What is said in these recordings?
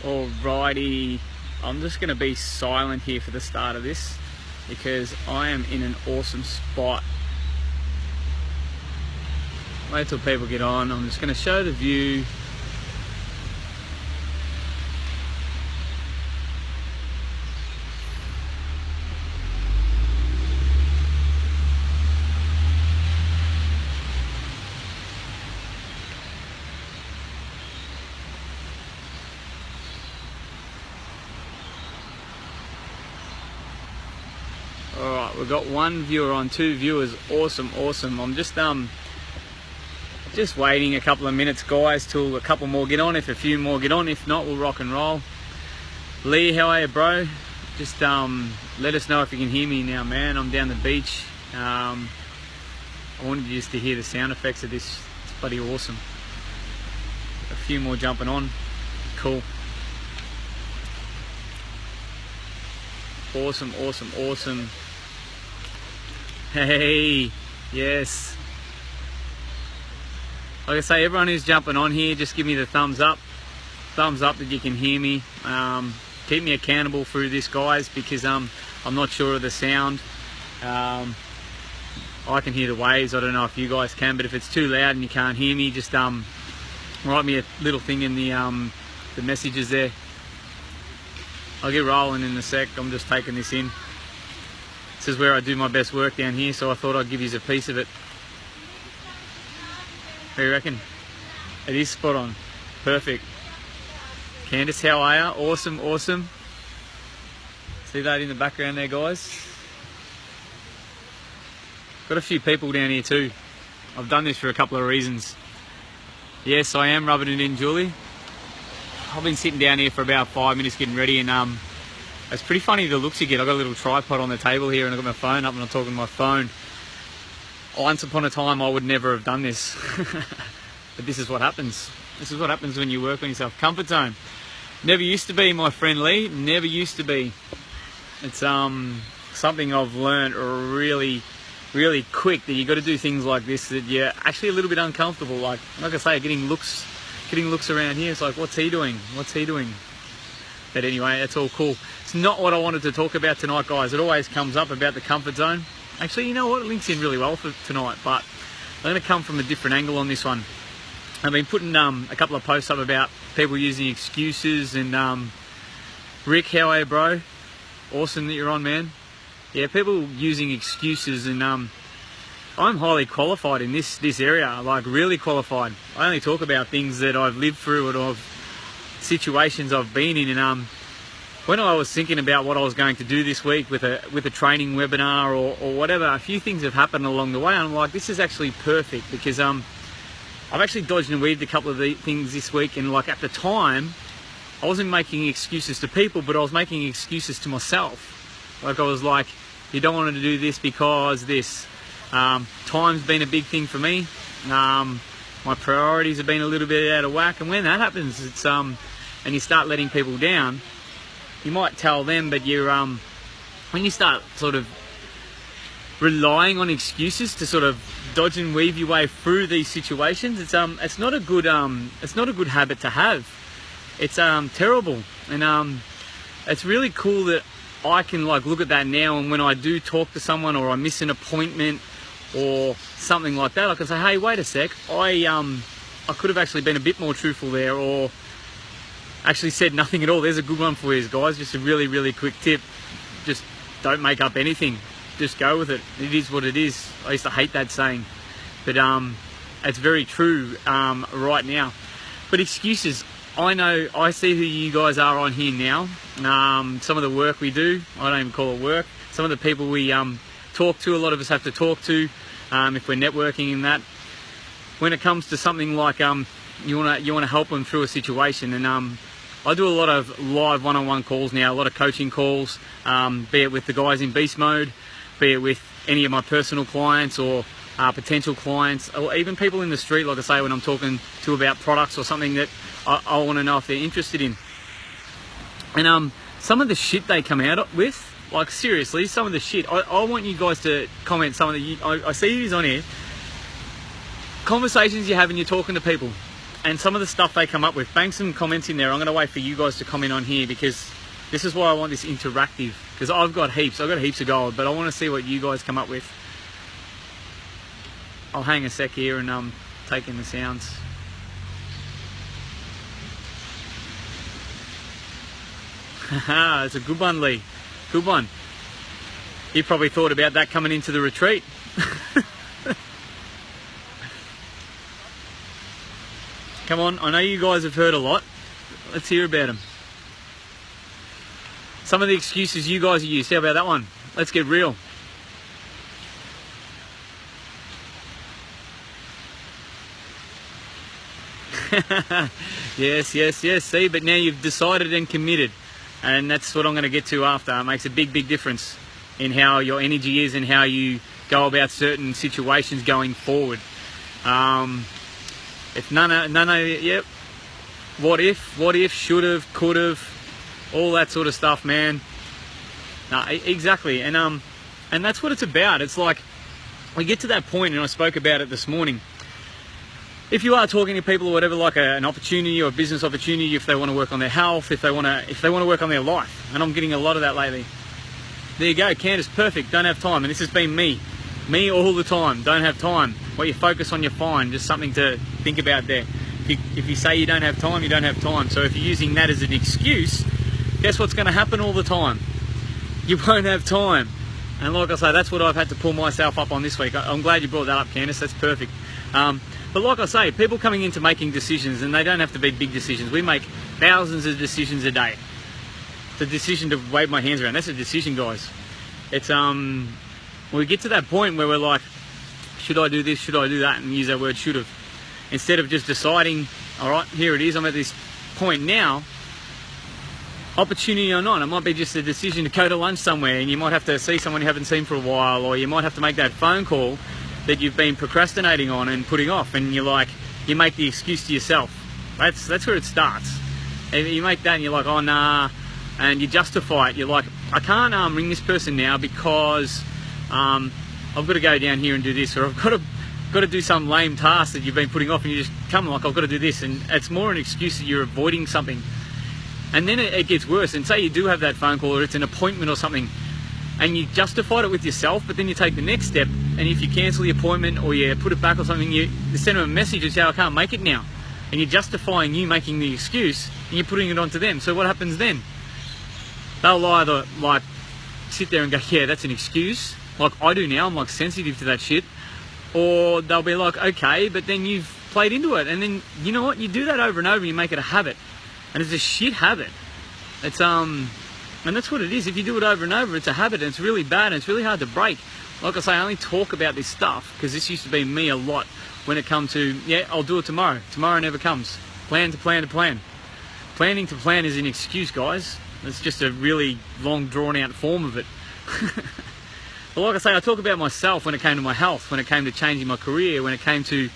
Alrighty, I'm just going to be silent here for the start of this because I am in an awesome spot. Wait till people get on. I'm just going to show the view. Alright, we've got one viewer on, 2 viewers. Awesome. I'm just waiting a couple of minutes, guys, till a couple more get on. If a few more get on, if not, we'll rock and roll. Lee, how are you, bro? Just let us know if you can hear me now, man. I'm down the beach. I wanted you just to hear the sound effects of this. It's bloody awesome. A few more jumping on. Cool. Awesome. Hey, yes. Like I say, everyone who's jumping on here, just give me the thumbs up that you can hear me. Keep me accountable through this, guys, because I'm not sure of the sound. I can hear the waves. I don't know if you guys can, but if it's too loud and you can't hear me, just write me a little thing in the messages there. I'll get rolling in a sec. I'm just taking this in. This is where I do my best work down here, so I thought I'd give you a piece of it. What do you reckon? It is spot on. Perfect. Candice, how are you? Awesome. See that in the background there, guys? Got a few people down here too. I've done this for a couple of reasons. Yes, I am rubbing it in, Julie. I've been sitting down here for about 5 minutes getting ready, and it's pretty funny the looks you get. I've got a little tripod on the table here and I've got my phone up and I'm talking to my phone. Once upon a time I would never have done this. But this is what happens. This is what happens when you work on yourself. Comfort zone. Never used to be, my friend Lee. Never used to be. It's something I've learned really quick, that you got to do things like this that you're actually a little bit uncomfortable. Like I say, getting looks around here. It's like, what's he doing? But anyway, that's all cool. It's not what I wanted to talk about tonight, guys. It always comes up about the comfort zone. Actually, you know what? It links in really well for tonight, but I'm going to come from a different angle on this one. I've been putting a couple of posts up about people using excuses, and Rick, how are you, bro? Awesome that you're on, man. Yeah, people using excuses, and I'm highly qualified in this area, like really qualified. I only talk about things that I've lived through or of situations I've been in, and when I was thinking about what I was going to do this week with a training webinar or whatever, a few things have happened along the way, and I'm like, this is actually perfect, because I've actually dodged and weaved a couple of the things this week, and like at the time I wasn't making excuses to people, but I was making excuses to myself. Like I was like, you don't want to do this because this. Time's been a big thing for me. My priorities have been a little bit out of whack, and when that happens, it's and you start letting people down, you might tell them, but you're when you start sort of relying on excuses to sort of dodge and weave your way through these situations, it's not a good habit to have. It's terrible, and it's really cool that I can like look at that now, and when I do talk to someone or I miss an appointment or something like that, I can say, hey, wait a sec, I could have actually been a bit more truthful there, or actually said nothing at all. There's a good one for you guys, just a really quick tip. Just don't make up anything, just go with it. It is what it is. I used to hate that saying, but it's very true right now. But excuses, I know, I see who you guys are on here now. Some of the work we do, I don't even call it work. Some of the people we talk to, a lot of us have to talk to if we're networking in that. When it comes to something like you want to help them through a situation, and I do a lot of live one-on-one calls now, a lot of coaching calls, be it with the guys in beast mode, be it with any of my personal clients or potential clients, or even people in the street, like I say, when I'm talking to about products or something that I want to know if they're interested in. And some of the shit they come out with, like seriously, some of the shit, I want you guys to comment some of the, I see these on here, conversations you have when you're talking to people. and some of the stuff they come up with. Bang some comments in there. I'm going to wait for you guys to comment on here, because this is why I want this interactive, because I've got heaps of gold, but I want to see what you guys come up with. I'll hang a sec here and take in the sounds. Haha, it's a good one, Lee. Good one. You probably thought about that coming into the retreat. Come on, I know you guys have heard a lot. Let's hear about them. Some of the excuses you guys have used. How about that one? Let's get real. Yes. See, but now you've decided and committed. And that's what I'm going to get to after. It makes a big difference in how your energy is and how you go about certain situations going forward. If none of yep. What if, should have, could have, all that sort of stuff, man. No, exactly. And that's what it's about. It's like, we get to that point, and I spoke about it this morning. If you are talking to people or whatever, like an opportunity or a business opportunity, if they want to work on their health, if they want to work on their life, and I'm getting a lot of that lately. There you go, Candace, perfect, don't have time. And this has been me all the time, don't have time. What you focus on, you find. Just something to think about there. If you say you don't have time, you don't have time. So if you're using that as an excuse, guess what's going to happen all the time? You won't have time. And like I say, that's what I've had to pull myself up on this week. I'm glad you brought that up, Candace, that's perfect. But like I say, people coming into making decisions, and they don't have to be big decisions. We make thousands of decisions a day. It's a decision to wave my hands around. That's a decision, guys. It's we get to that point where we're like, should I do this, should I do that, and use that word should have. Instead of just deciding, all right, here it is, I'm at this point now, opportunity or not. It might be just a decision to go to lunch somewhere, and you might have to see someone you haven't seen for a while, or you might have to make that phone call that you've been procrastinating on and putting off, and you're like, you make the excuse to yourself. That's where it starts. And you make that and you're like, oh nah, and you justify it. You're like, I can't ring this person now because I've got to go down here and do this, or I've got to do some lame task that you've been putting off, and you just come like, I've got to do this, and it's more an excuse that you're avoiding something. And then it gets worse, and say you do have that phone call, or it's an appointment or something, and you justified it with yourself, but then you take the next step, and if you cancel the appointment or you put it back or something, you send them a message and say, I can't make it now. And you're justifying you making the excuse, and you're putting it onto them. So what happens then? They'll either like sit there and go, yeah, that's an excuse, like I do now, I'm like sensitive to that shit. Or they'll be like, okay, but then you've played into it. And then, you know what, you do that over and over, and you make it a habit. And it's a shit habit. It's and that's what it is. If you do it over and over, it's a habit, and it's really bad, and it's really hard to break. Like I say, I only talk about this stuff because this used to be me a lot when it comes to, yeah, I'll do it tomorrow. Tomorrow never comes. Plan to plan to plan. Planning to plan is an excuse, guys. It's just a really long, drawn-out form of it. But like I say, I talk about myself when it came to my health, when it came to changing my career, when it came to,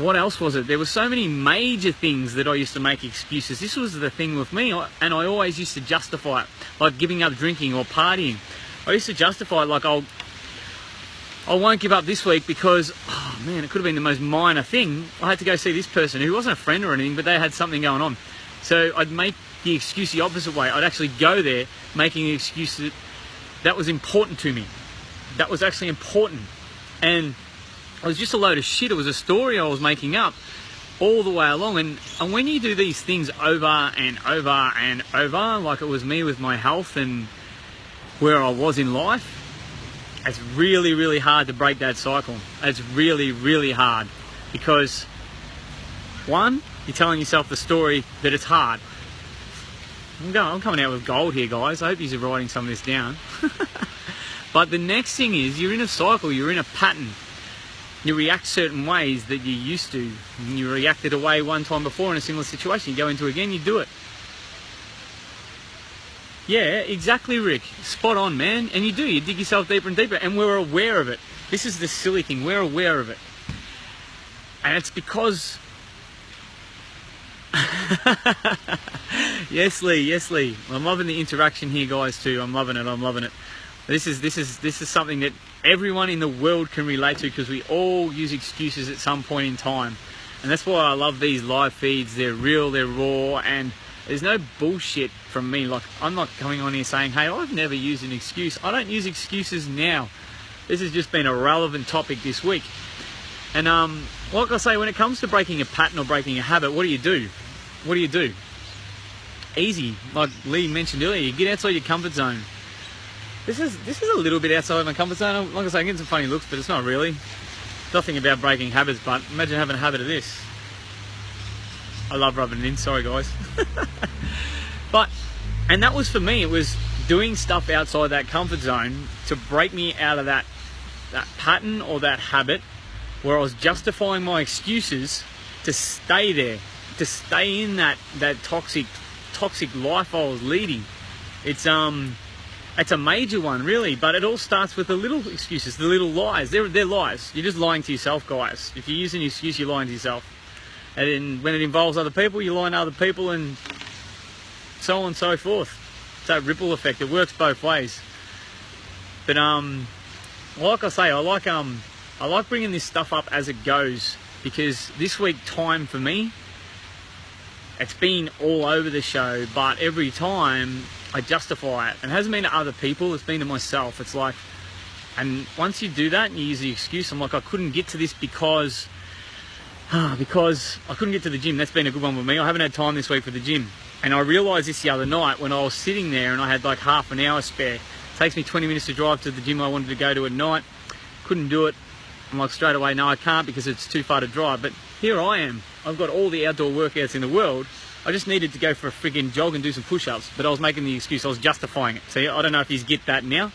what else was it? There were so many major things that I used to make excuses. This was the thing with me, and I always used to justify it, like giving up drinking or partying. I used to justify it like, I won't give up this week because, oh man, it could have been the most minor thing. I had to go see this person who wasn't a friend or anything, but they had something going on. So I'd make the excuse the opposite way. I'd actually go there making the excuse that was important to me. That was actually important. And it was just a load of shit. It was a story I was making up all the way along. And when you do these things over and over and over, like it was me with my health and where I was in life, it's really, really hard to break that cycle. It's really, really hard because, one, you're telling yourself the story that it's hard. I'm coming out with gold here, guys. I hope you're writing some of this down. But the next thing is, you're in a cycle, you're in a pattern. You react certain ways that you used to. You reacted a way one time before in a similar situation. You go into it again, you do it. Yeah, exactly, Rick. Spot on, man. And you do. You dig yourself deeper and deeper. And we're aware of it. This is the silly thing. We're aware of it. And it's because... Yes, Lee. Yes, Lee. I'm loving the interaction here, guys, too. I'm loving it. I'm loving it. This is something that everyone in the world can relate to because we all use excuses at some point in time. And that's why I love these live feeds. They're real, they're raw, and there's no bullshit from me. Like, I'm not coming on here saying, hey, I've never used an excuse. I don't use excuses now. This has just been a relevant topic this week. And like I say, when it comes to breaking a pattern or breaking a habit, what do you do? What do you do? Easy. Like Lee mentioned earlier, you get outside your comfort zone. This is a little bit outside my comfort zone. Like I say, I'm getting some funny looks, but it's not really. Nothing about breaking habits, but imagine having a habit of this. I love rubbing it in, sorry guys. And that was for me, it was doing stuff outside that comfort zone to break me out of that pattern or that habit where I was justifying my excuses to stay there, to stay in that toxic life I was leading. It's a major one, really, but it all starts with the little excuses, the little lies. They're lies. You're just lying to yourself, guys. If you use an excuse, you're lying to yourself. And then when it involves other people, you're lying to other people, and so on and so forth. It's that ripple effect. It works both ways. But like I say, I like bringing this stuff up as it goes, because this week time for me, it's been all over the show, but every time I justify it. And it hasn't been to other people, it's been to myself. It's like, and once you do that and you use the excuse, I'm like, I couldn't get to this because I couldn't get to the gym. That's been a good one with me. I haven't had time this week for the gym. And I realised this the other night when I was sitting there and I had like half an hour spare. It takes me 20 minutes to drive to the gym I wanted to go to at night. Couldn't do it. I'm like, straight away, no, I can't because it's too far to drive. But here I am. I've got all the outdoor workouts in the world. I just needed to go for a friggin' jog and do some push-ups, but I was making the excuse, I was justifying it. See, I don't know if you get that now.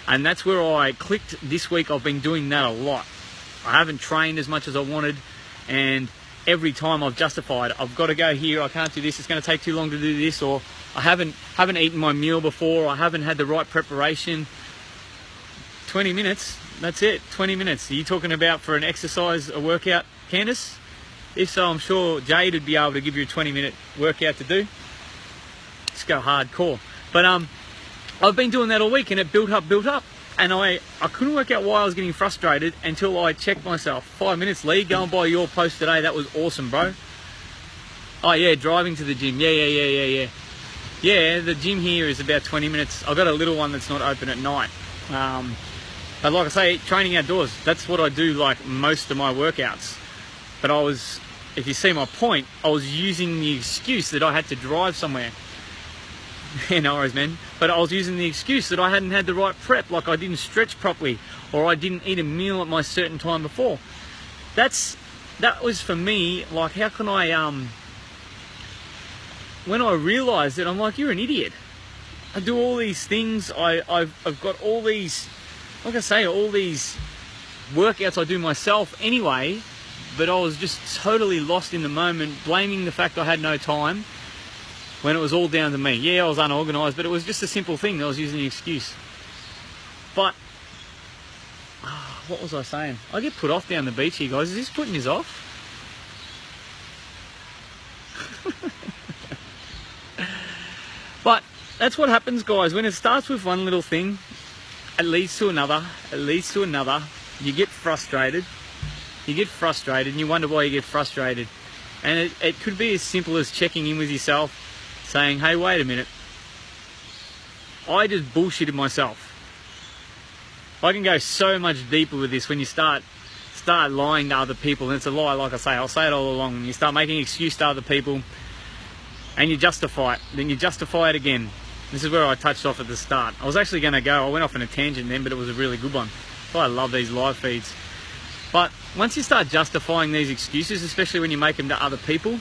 And that's where I clicked this week. I've been doing that a lot. I haven't trained as much as I wanted, and every time I've justified, I've got to go here, I can't do this, it's going to take too long to do this, or I haven't eaten my meal before, or I haven't had the right preparation. 20 minutes, that's it, 20 minutes. Are you talking about for an exercise, a workout, Candice? If so, I'm sure Jade would be able to give you a 20-minute workout to do. Just go hardcore. But I've been doing that all week, and it built up. And I couldn't work out why I was getting frustrated until I checked myself. 5 minutes, Lee, go and buy your post today. That was awesome, bro. Oh, yeah, driving to the gym. Yeah. Yeah, the gym here is about 20 minutes. I've got a little one that's not open at night. But like I say, training outdoors, that's what I do like most of my workouts. But if you see my point, I was using the excuse that I had to drive somewhere. Yeah, no worries, man. But I was using the excuse that I hadn't had the right prep, like I didn't stretch properly, or I didn't eat a meal at my certain time before. That was for me, like, how can I, when I realised it, I'm like, you're an idiot. I do all these things, I've got all these, like I say, all these workouts I do myself anyway, but I was just totally lost in the moment, blaming the fact I had no time when it was all down to me. Yeah, I was unorganised, but it was just a simple thing. I was using the excuse. But, what was I saying? I get put off down the beach here, guys. Is this putting us off? But that's what happens, guys. When it starts with one little thing, it leads to another, you get frustrated. And you wonder why you get frustrated. And it could be as simple as checking in with yourself, saying, hey, wait a minute, I just bullshitted myself. I can go so much deeper with this when you start lying to other people. And it's a lie, like I say, I'll say it all along. When you start making excuses to other people and you justify it, then you justify it again. This is where I touched off at the start. I was actually going to go, I went off on a tangent then, but it was a really good one. I love these live feeds. But once you start justifying these excuses, especially when you make them to other people,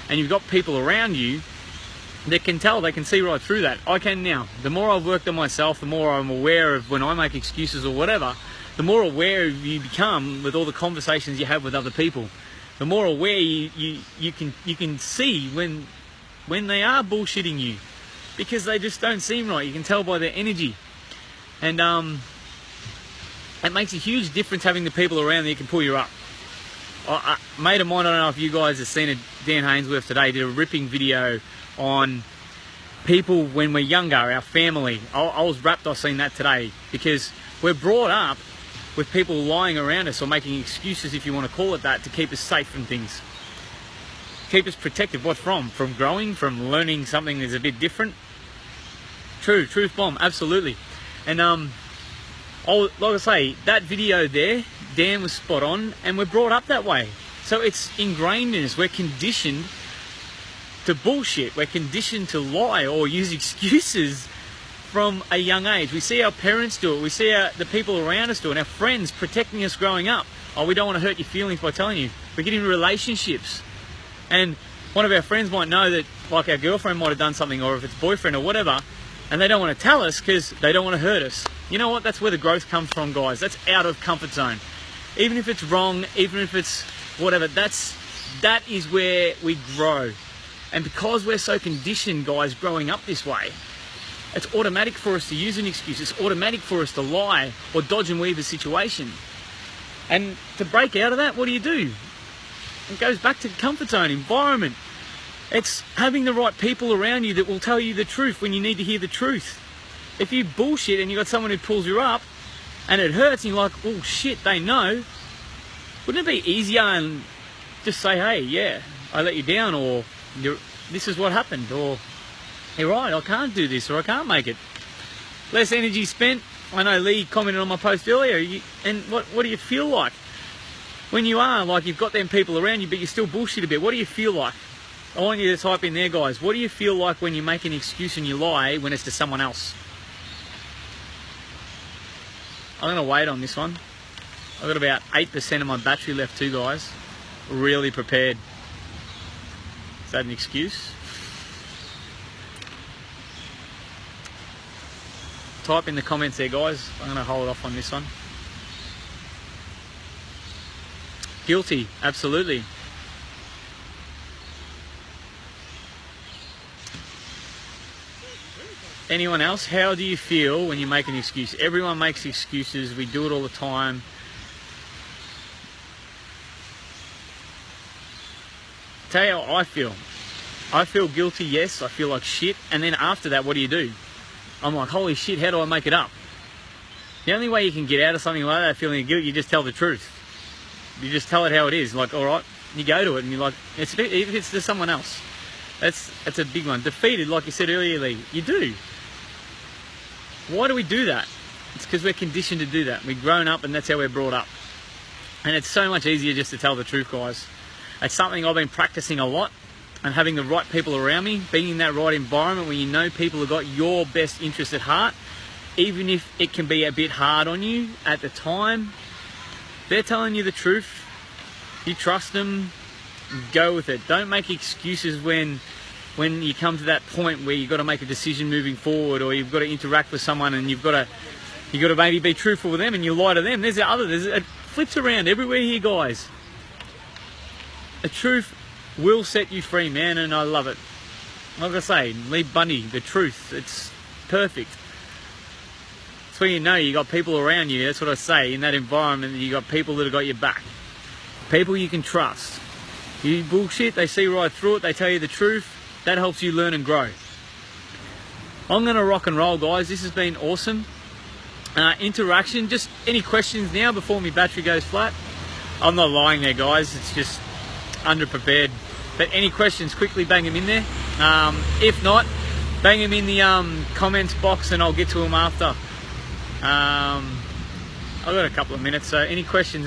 and you've got people around you that can tell, they can see right through that. I can now. The more I've worked on myself, the more I'm aware of when I make excuses or whatever, the more aware you become with all the conversations you have with other people. The more aware you can see when they are bullshitting you, because they just don't seem right. You can tell by their energy. And it makes a huge difference having the people around that can pull you up. A mate of mine, I don't know if you guys have seen it, Dan Hainsworth today did a ripping video on people when we're younger, our family. I was rapt, I've seen that today, because we're brought up with people lying around us or making excuses, if you want to call it that, to keep us safe from things. keep us protected. What from? From growing, from learning something that's a bit different. True, truth bomb, absolutely. And like I say, that video there, Dan was spot on, and we're brought up that way. So it's ingrained in us. We're conditioned to bullshit. We're conditioned to lie or use excuses from a young age. We see our parents do it. We see the people around us do it. Our friends protecting us growing up. Oh, we don't want to hurt your feelings by telling you. We get into relationships, and one of our friends might know that, like, our girlfriend might have done something, or if it's boyfriend or whatever, and they don't want to tell us because they don't want to hurt us. You know what? That's where the growth comes from, guys. That's out of comfort zone. Even if it's wrong, even if it's whatever, that is where we grow. And because we're so conditioned, guys, growing up this way, it's automatic for us to use an excuse. It's automatic for us to lie or dodge and weave a situation. And to break out of that, what do? It goes back to the comfort zone, environment. It's having the right people around you that will tell you the truth when you need to hear the truth. If you bullshit and you got someone who pulls you up and it hurts and you're like, oh shit, they know, wouldn't it be easier and just say, hey, yeah, I let you down, or this is what happened, or you're right, I can't do this, or I can't make it. Less energy spent. I know Lee commented on my post earlier, and what do you feel like? When you are, like, you've got them people around you, but you still bullshit a bit, what do you feel like? I want you to type in there, guys. What do you feel like when you make an excuse and you lie when it's to someone else? I'm going to wait on this one. I've got about 8% of my battery left too, guys. Really prepared. Is that an excuse? Type in the comments there, guys. I'm going to hold off on this one. Guilty, absolutely. Anyone else? How do you feel when you make an excuse? Everyone makes excuses. We do it all the time. Tell you how I feel. I feel guilty, yes. I feel like shit. And then after that, what do? I'm like, holy shit, how do I make it up? The only way you can get out of something like that, feeling of guilt, you just tell the truth. You just tell it how it is. Like, all right, you go to it and you're like, if it's to someone else. That's a big one. Defeated, like you said earlier, Lee, you do. Why do we do that? It's because we're conditioned to do that. We've grown up and that's how we're brought up. And it's so much easier just to tell the truth, guys. It's something I've been practicing a lot, and having the right people around me, being in that right environment where you know people have got your best interest at heart, even if it can be a bit hard on you at the time. They're telling you the truth. You trust them, go with it. Don't make excuses when you come to that point where you've got to make a decision moving forward, or you've got to interact with someone and you've got to maybe be truthful with them and you lie to them. It flips around everywhere here, guys. The truth will set you free, man, and I love it. Like I say, Lee Bundy, the truth, it's perfect. It's where you know you got people around you. That's what I say, in that environment, you got people that have got your back. People you can trust. You bullshit, they see right through it, they tell you the truth. That helps you learn and grow. I'm going to rock and roll, guys. This has been awesome. Interaction, just any questions now before my battery goes flat? I'm not lying there, guys. It's just underprepared. But any questions, quickly bang them in there. If not, bang them in the comments box and I'll get to them after. I've got a couple of minutes, so any questions?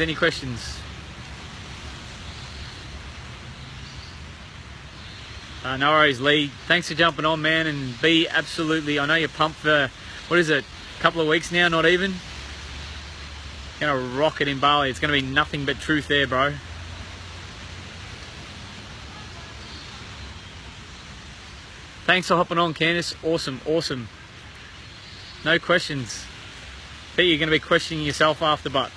No worries, Lee. Thanks for jumping on, man, and be absolutely, I know you're pumped for, what is it, a couple of weeks now, not even? Gonna rock it in Bali. It's gonna be nothing but truth there, bro. Thanks for hopping on, Candice. Awesome. No questions. Bet you're gonna be questioning yourself after, but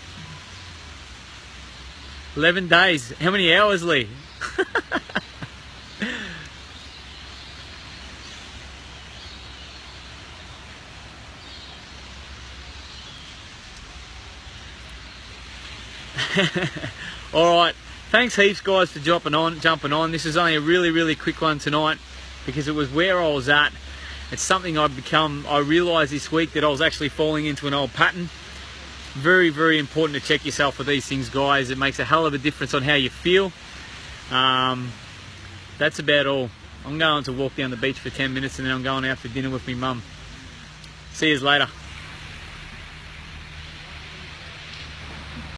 11 days. How many hours, Lee? Alright, thanks heaps, guys, for jumping on. This is only a really quick one tonight because it was where I was at. It's something I realised this week that I was actually falling into an old pattern. Very important to check yourself for these things, guys. It makes a hell of a difference on how you feel. that's about all. I'm going to walk down the beach for 10 minutes and then I'm going out for dinner with my mum. See you later.